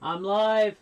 I'm live.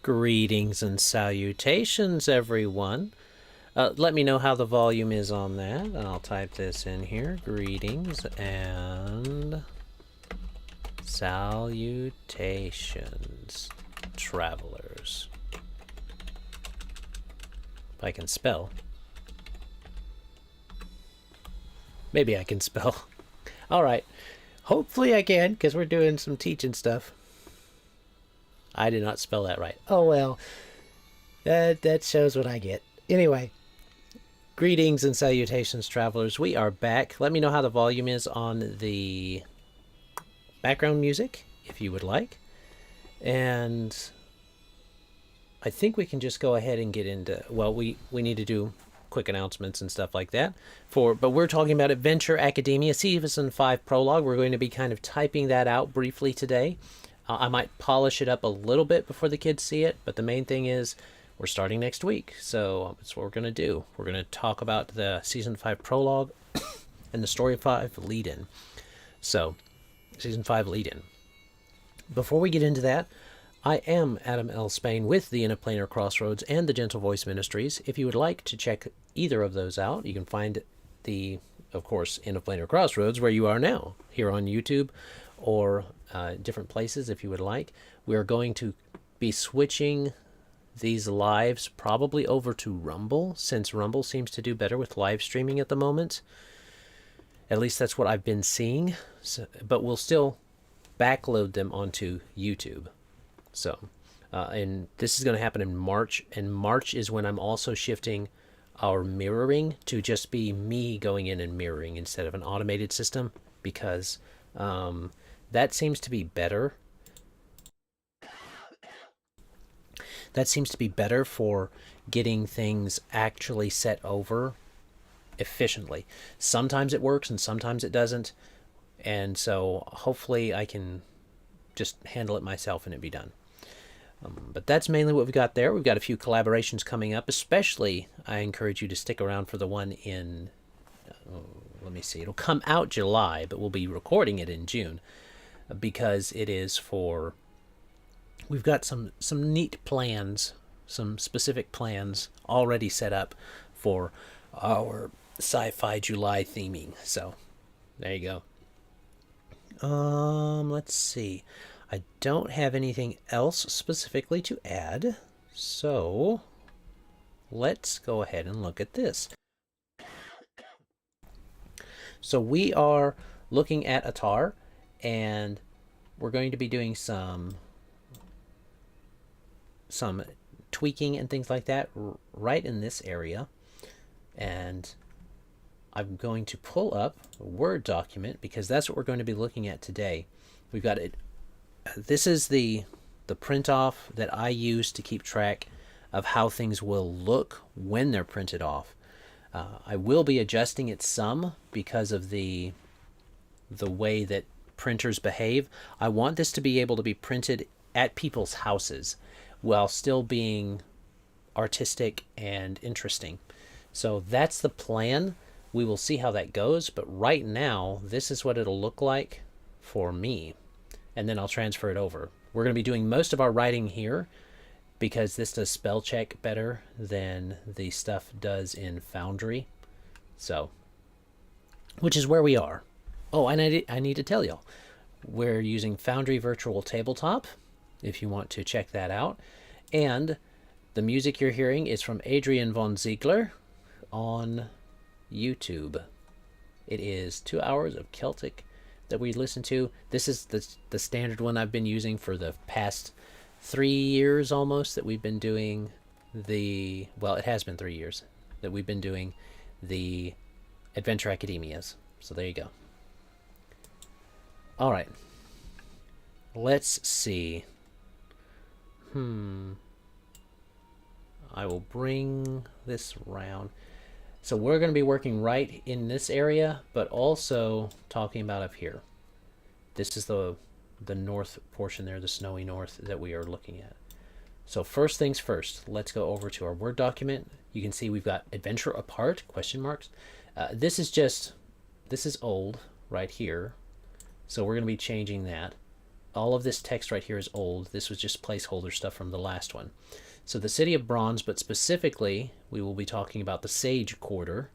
Greetings and salutations, everyone. Let me know how the volume is on that, and I'll type this in here. Greetings and salutations, travelers. If I can spell. Maybe I can spell. All right. Hopefully I can, because we're doing some teaching stuff. I did not spell that right. Oh, well. That shows what I get. Anyway. Greetings and salutations, travelers. We are back. Let me know how the volume is on the background music, if you would like. And I think we can just go ahead and get into... Well, we need to do quick announcements and stuff like that. But we're talking about Adventure Academia Season 5 Prologue. We're going to be kind of typing that out briefly today. I might polish it up a little bit before the kids see it, but the main thing is we're starting next week, so that's what we're going to do. We're going to talk about the Season 5 Prologue and the Story 5 lead-in. So, Season 5 lead-in. Before we get into that, I am Adam L. Spain with the Interplanar Crossroads and the Gentle Voice Ministries. If you would like to check either of those out, you can find the, of course, Interplanar Crossroads where you are now, here on YouTube, or different places if you would like. We are going to be switching these lives probably over to Rumble, since Rumble seems to do better with live streaming at the moment. At least that's what I've been seeing. So, but we'll still backload them onto YouTube. So, and this is going to happen in March, and March is when I'm also shifting our mirroring to just be me going in and mirroring instead of an automated system, because that seems to be better. That seems to be better for getting things actually set over efficiently. Sometimes it works and sometimes it doesn't. And so hopefully I can just handle it myself and it be done. But that's mainly what we've got there. We've got a few collaborations coming up, especially I encourage you to stick around for the one in, let me see, it'll come out July, but we'll be recording it in June. Because it is for, we've got some neat plans, some specific plans already set up for our sci-fi July theming. So there you go. Let's see. I don't have anything else specifically to add, so let's go ahead and look at this. So we are looking at Atar, and we're going to be doing some tweaking and things like that right in this area. And I'm going to pull up a Word document because that's what we're going to be looking at today. We've got it. This is the print off that I use to keep track of how things will look when they're printed off. I will be adjusting it some because of the way that printers behave. I want this to be able to be printed at people's houses while still being artistic and interesting. So that's the plan. We will see how that goes, but right now this is what it'll look like for me, and then I'll transfer it over. We're going to be doing most of our writing here because this does spell check better than the stuff does in Foundry, so, which is where we are. Oh, and I need to tell y'all, we're using Foundry Virtual Tabletop, if you want to check that out. And the music you're hearing is from Adrian von Ziegler on YouTube. It is 2 hours of Celtic that we listen to. This is the standard one I've been using for the past 3 years almost that we've been doing well, it has been 3 years that we've been doing the Adventure Academias. So there you go. All right. Let's see. I will bring this round. So we're going to be working right in this area, but also talking about up here. This is the north portion there, the snowy north that we are looking at. So first things first, let's go over to our Word document. You can see we've got adventure apart, question marks. This is old right here. So we're going to be changing that. All of this text right here is old. This was just placeholder stuff from the last one. So the City of Bronze, but specifically, we will be talking about the Sage Quarter,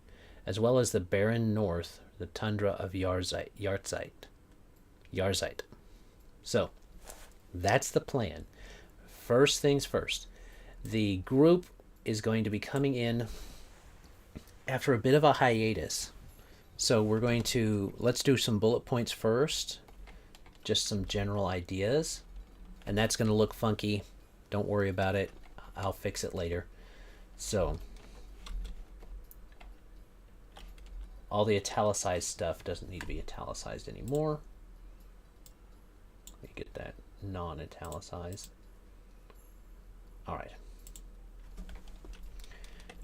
as well as the Barren North, the Tundra of Yarzite. So, that's the plan. First things first. The group is going to be coming in after a bit of a hiatus. So we're going to, let's do some bullet points first. Just some general ideas. And that's going to look funky. Don't worry about it. I'll fix it later. So, all the italicized stuff doesn't need to be italicized anymore. Let me get that non-italicized. All right.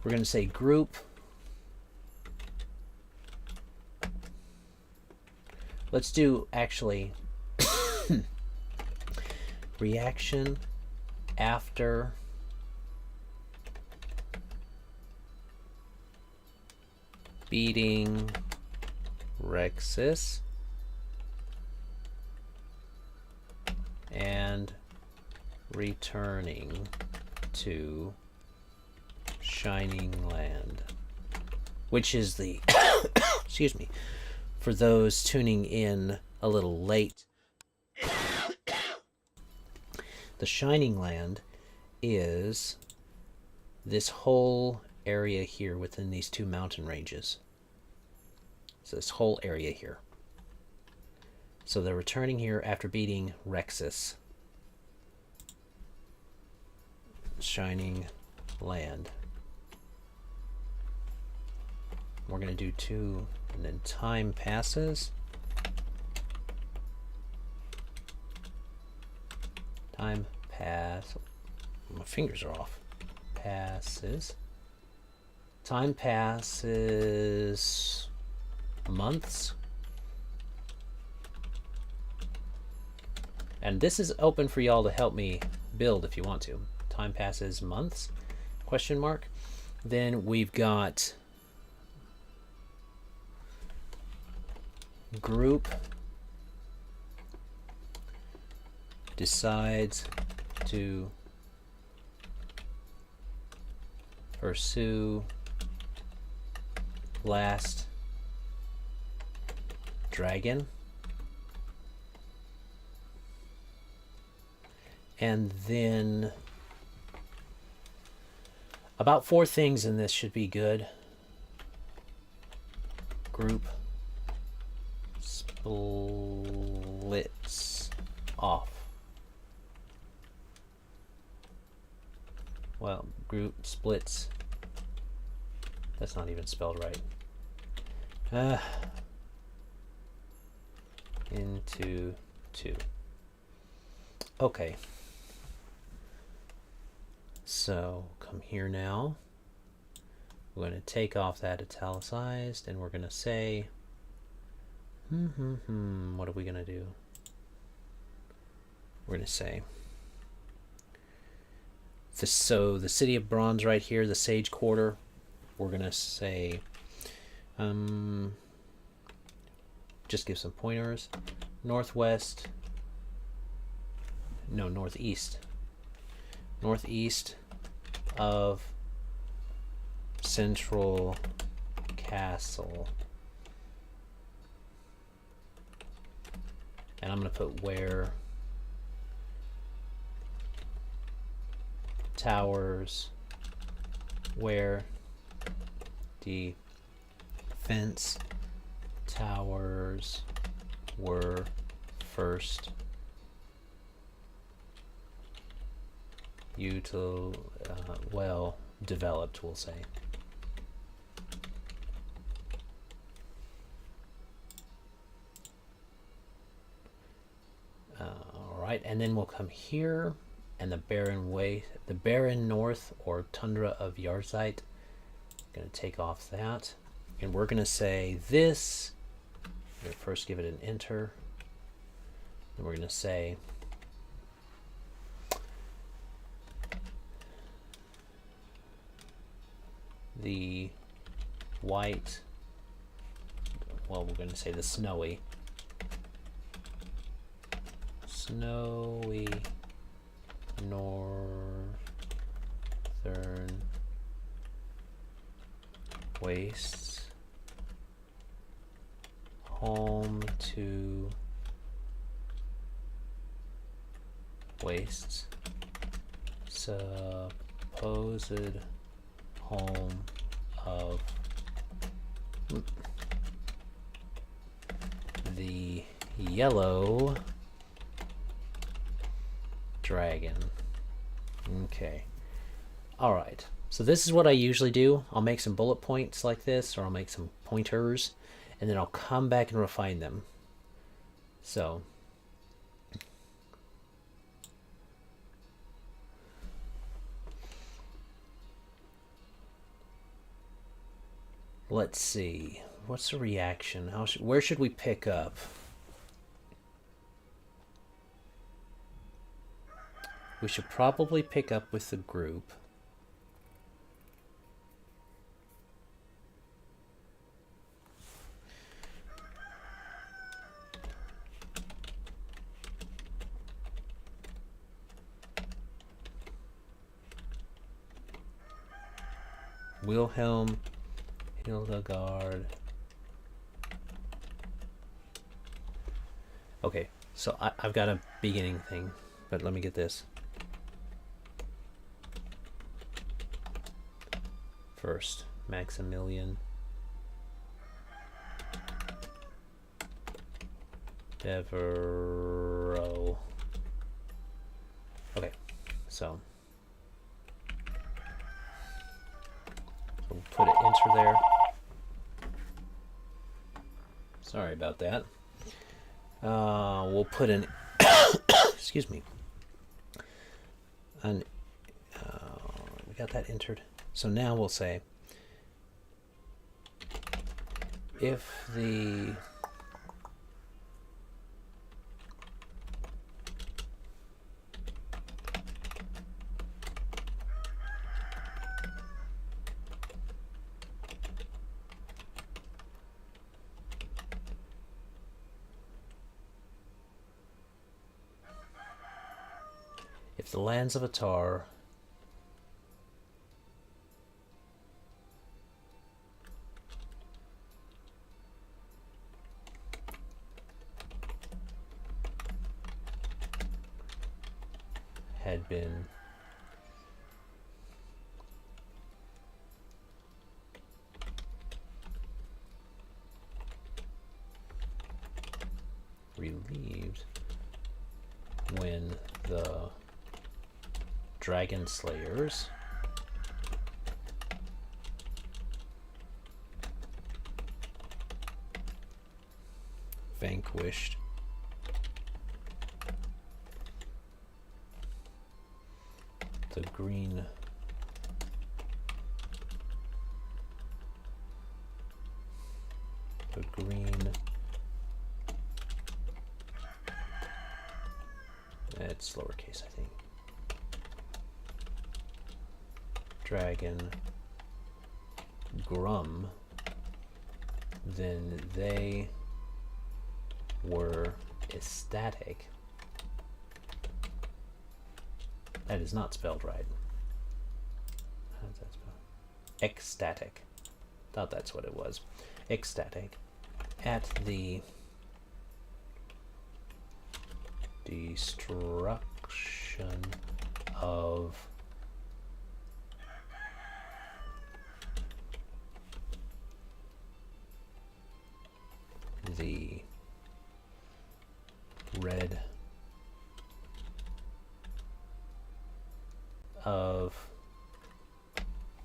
We're going to say group. Let's do actually reaction after beating Rexus and returning to Shining Land, which is the excuse me, for those tuning in a little late, the Shining Land is this whole area here within these two mountain ranges. So this whole area here. So they're returning here after beating Rexus. Shining Land. We're going to do 2, and then time passes. Time pass. My fingers are off. Passes. Time passes months. And this is open for y'all to help me build if you want to. Time passes months, question mark. Then we've got group decides to pursue last dragon. And then about 4 things in this should be good. Group splits off. Well, group splits. That's not even spelled right. Into 2. Okay. So come here now. We're going to take off that italicized and we're going to say, what are we going to do? We're going to say, so the City of Bronze right here, the Sage Quarter, we're going to say, just give some pointers. Northwest, no, northeast. Northeast of Central Castle. And I'm going to put where towers, where defense towers were first well developed, we'll say. All right, and then we'll come here, and the barren north or tundra of Yarzite. Going to take off that, and we're going to say this. We're going to first give it an enter, and we're going to say the white, well, we're going to say the snowy northern wastes, home to wastes, supposed home of the yellow dragon. Okay. All right. So this is what I usually do. I'll make some bullet points like this, or I'll make some pointers, and then I'll come back and refine them. So let's see. What's the reaction? Where should we pick up? We should probably pick up with the group. Wilhelm, Hildegard. Okay, so I've got a beginning thing, but let me get this. First, Maximilian. Devereaux. Okay, so we'll put an enter there. Sorry about that. We'll put an excuse me. We got that entered. So now we'll say if the lands of Atar had been relieved when the Dragon Slayers vanquished the green it's lowercase, I think. Dragon Grum, then they were ecstatic. That is not spelled right. How is that spelled? Ecstatic. Thought that's what it was. Ecstatic at the destruction of the red of,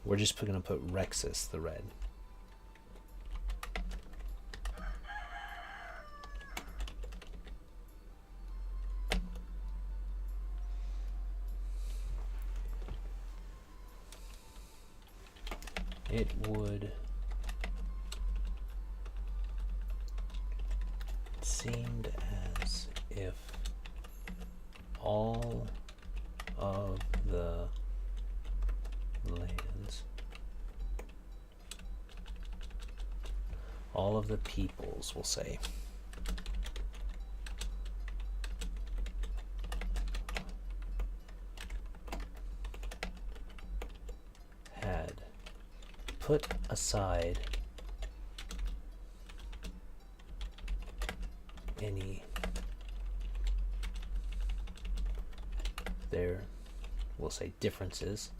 we're just going to put Rexus, the red. It would seemed as if all of the lands, all of the peoples, we'll say, had put aside any their, we'll say, differences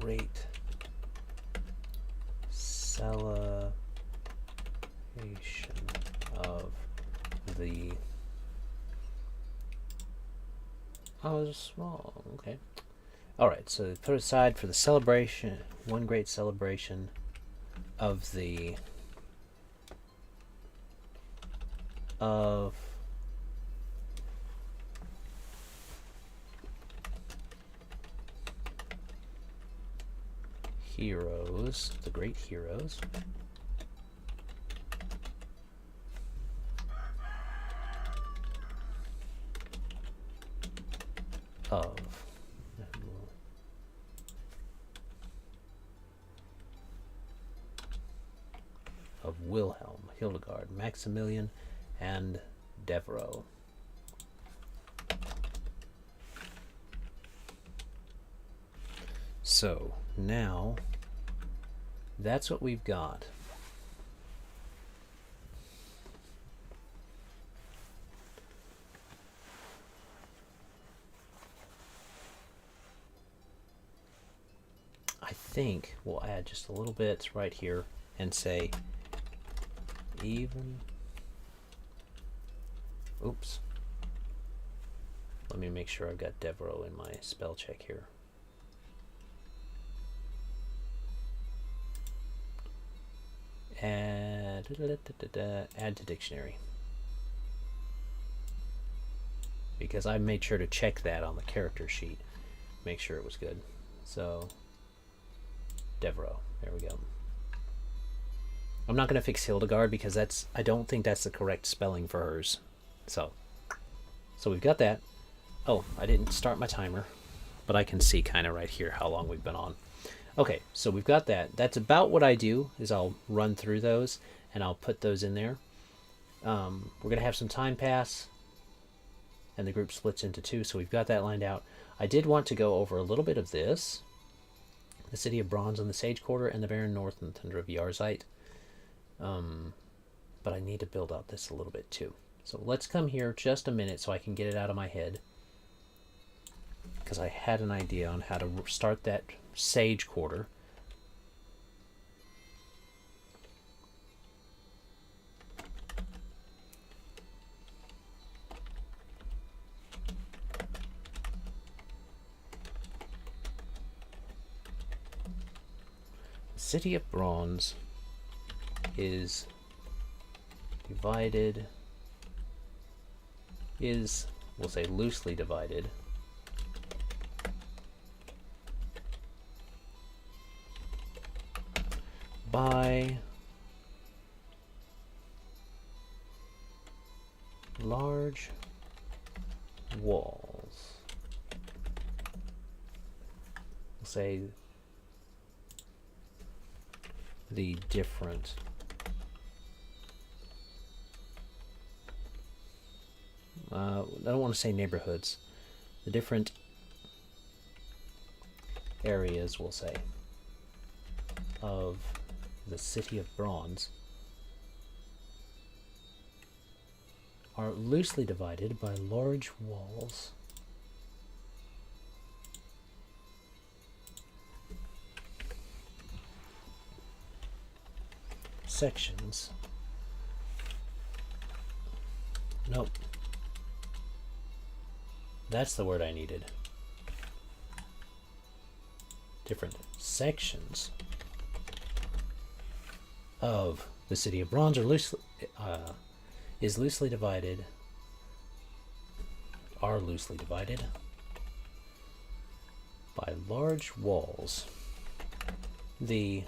great celebration of the, oh, small, okay. Alright, so put aside for the celebration, one great celebration of the, of heroes, the great heroes of Wilhelm, Hildegard, Maximilian, and Devereux. So now that's what we've got. I think we'll add just a little bit right here and say even, oops, let me make sure I've got Devereux in my spell check here. Add to dictionary, because I made sure to check that on the character sheet, make sure it was good. So Devereux, there we go. I'm not going to fix Hildegard because that's, I don't think that's the correct spelling for hers. So we've got that. Oh, I didn't start my timer, but I can see kind of right here how long we've been on. Okay, so we've got that. That's about what I do, is I'll run through those and I'll put those in there. We're going to have some time pass and the group splits into two, so we've got that lined out. I did want to go over a little bit of this. The City of Bronze and the Sage Quarter and the Barren North and Tundra of Yarzite. But I need to build out this a little bit too. So let's come here just a minute so I can get it out of my head, because I had an idea on how to start that Sage Quarter. The City of Bronze is divided, is, we'll say, loosely divided by large walls. We'll say the different I don't want to say neighborhoods, the different areas, we'll say, of the City of Bronze are loosely divided by large walls sections. Nope. That's the word I needed. Different sections of the city of Bronze are loosely divided by large walls. The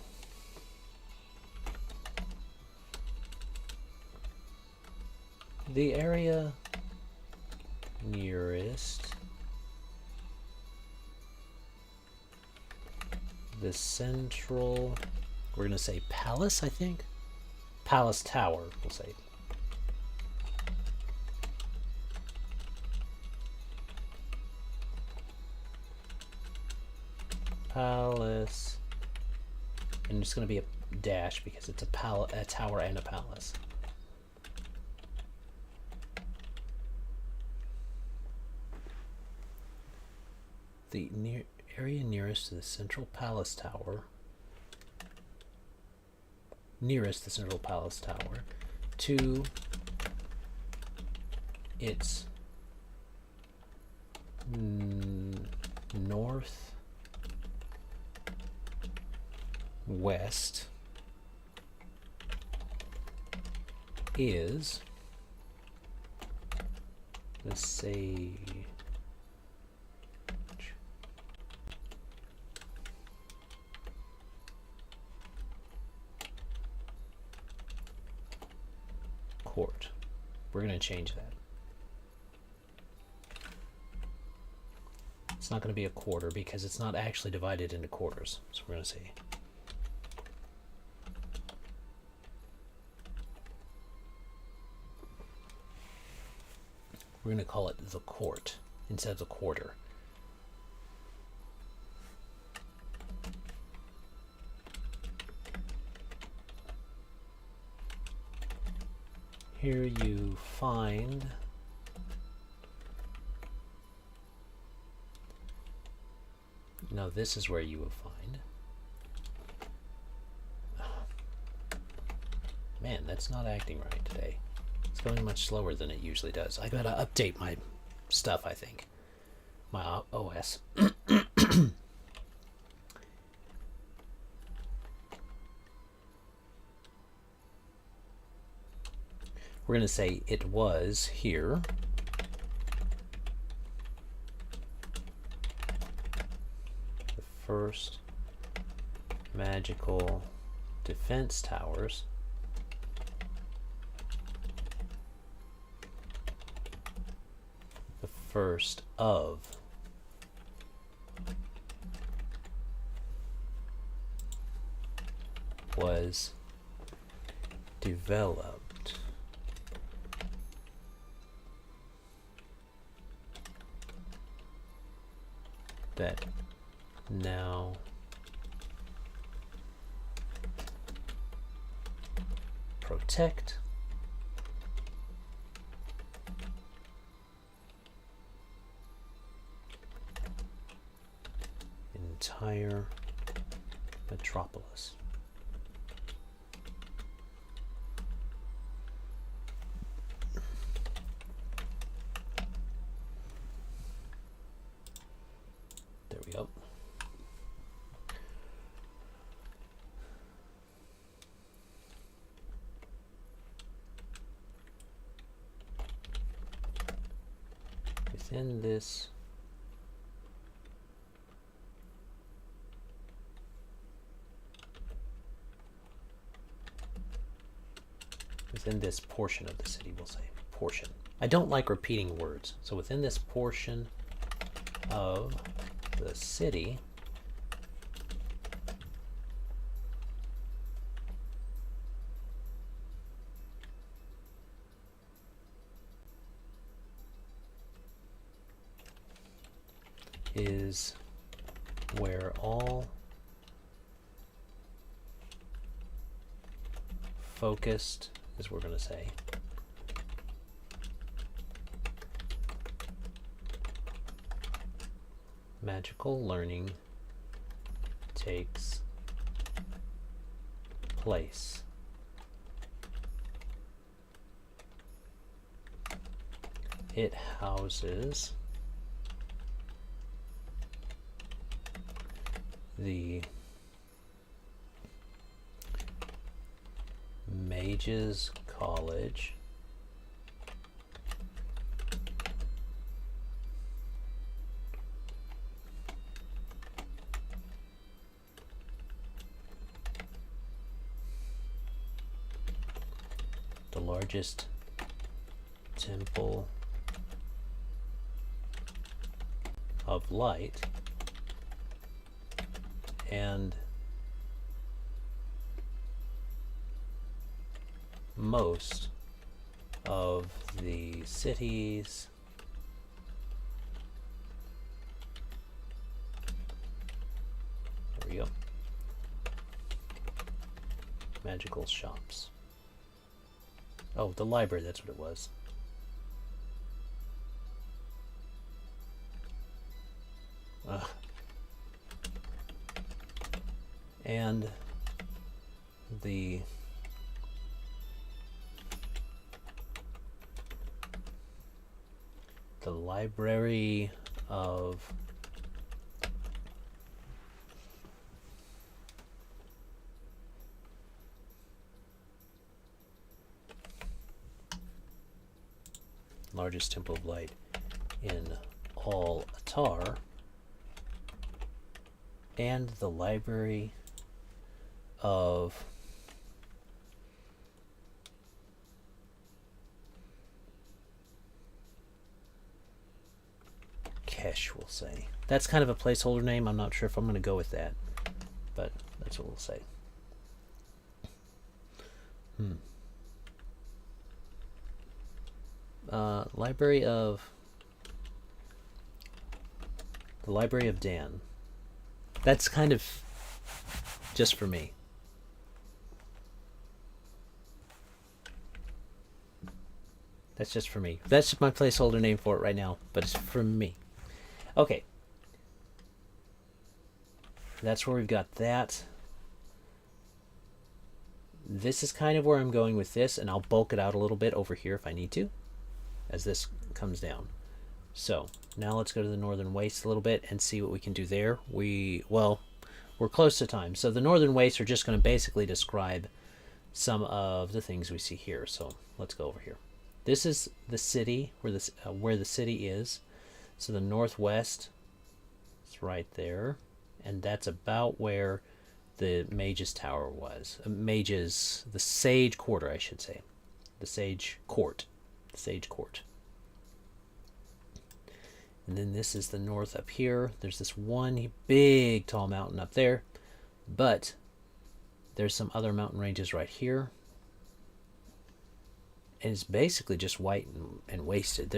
area nearest the central, we're going to say palace, I think? Palace Tower, we'll say. Palace. And it's going to be a dash because it's a tower and a palace. The area nearest to the central palace tower, to its northwest is the sage court. We're going to change that. It's not going to be a quarter because it's not actually divided into quarters. So we're going to say we're going to call it the court instead of the quarter. Here you find now this is where you will find, man, that's not acting right today. It's going much slower than it usually does. I gotta update my stuff, I think. My OS. We're going to say it was here. The first magical defense towers. The first of was developed that now protect entire metropolis. There we go. Within this portion of the city, we'll say portion. I don't like repeating words, so within this portion of the city is where all focused, as we're going to say, magical learning takes place. it houses the Mages College the largest temple of light and most of the cities there we go magical shops. Oh, the library, that's what it was. And the library of largest temple of light in all Atar, and the library of Kesh, we'll say. That's kind of a placeholder name. I'm not sure if I'm going to go with that, but that's what we'll say. Library of the Library of Dan. That's kind of just for me. That's just for me. That's my placeholder name for it right now, but it's for me. Okay. That's where we've got that. This is kind of where I'm going with this, and I'll bulk it out a little bit over here if I need to, as this comes down. So now let's go to the Northern Waste a little bit and see what we can do there. We're close to time. So the Northern Wastes are just going to basically describe some of the things we see here. So let's go over here. This is the city, where the city is. So the northwest is right there, and that's about where the Mage's Tower was. The Sage Quarter, I should say. The Sage Court. The Sage Court. And then this is the north up here. There's this one big tall mountain up there, but there's some other mountain ranges right here. And it's basically just white and wasted.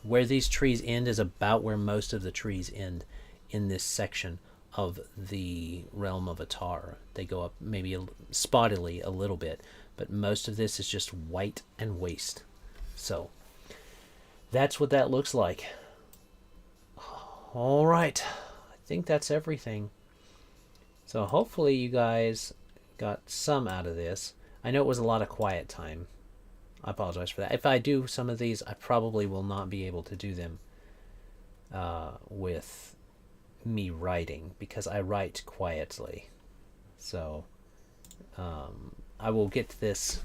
Where these trees end is about where most of the trees end in this section of the realm of Atar. They go up maybe spottily a little bit, but most of this is just white and waste. So that's what that looks like. All right, I think that's everything. So hopefully you guys got some out of this. I know it was a lot of quiet time. I apologize for that. If I do some of these, I probably will not be able to do them with me writing, because I write quietly. So I will get this.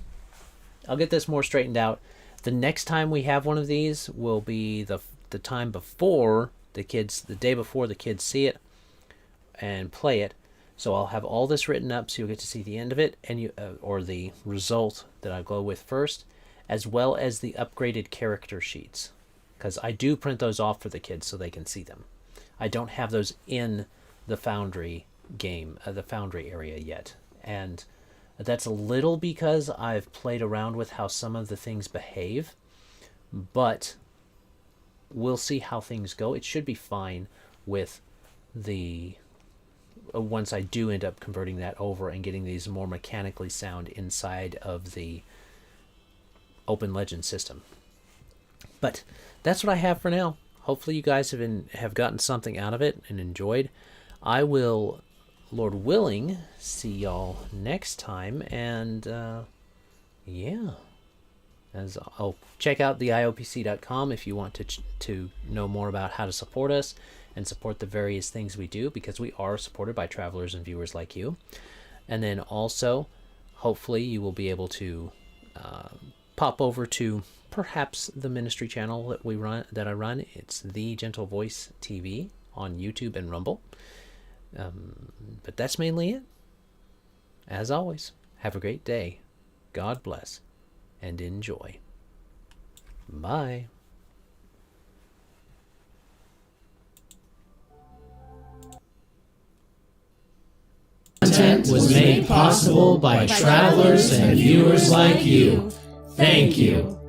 I'll get this more straightened out. The next time we have one of these will be the time before the day before the kids see it and play it. So I'll have all this written up, so you'll get to see the end of it, and or the result that I go with first, as well as the upgraded character sheets, because I do print those off for the kids so they can see them. I don't have those in the Foundry game, the Foundry area yet, and that's a little because I've played around with how some of the things behave, but we'll see how things go. It should be fine with the once I do end up converting that over and getting these more mechanically sound inside of the Open Legend system. But that's what I have for now. Hopefully you guys have gotten something out of it and enjoyed. I will, Lord willing, see y'all next time, and yeah, Check out the iopc.com if you want to know more about how to support us and support the various things we do, because we are supported by travelers and viewers like you. And then also, hopefully, you will be able to pop over to perhaps the ministry channel that I run. It's The Gentle Voice TV on YouTube and Rumble. But that's mainly it. As always, have a great day. God bless and enjoy. Bye. Content was made possible by travelers and viewers like you. Thank you.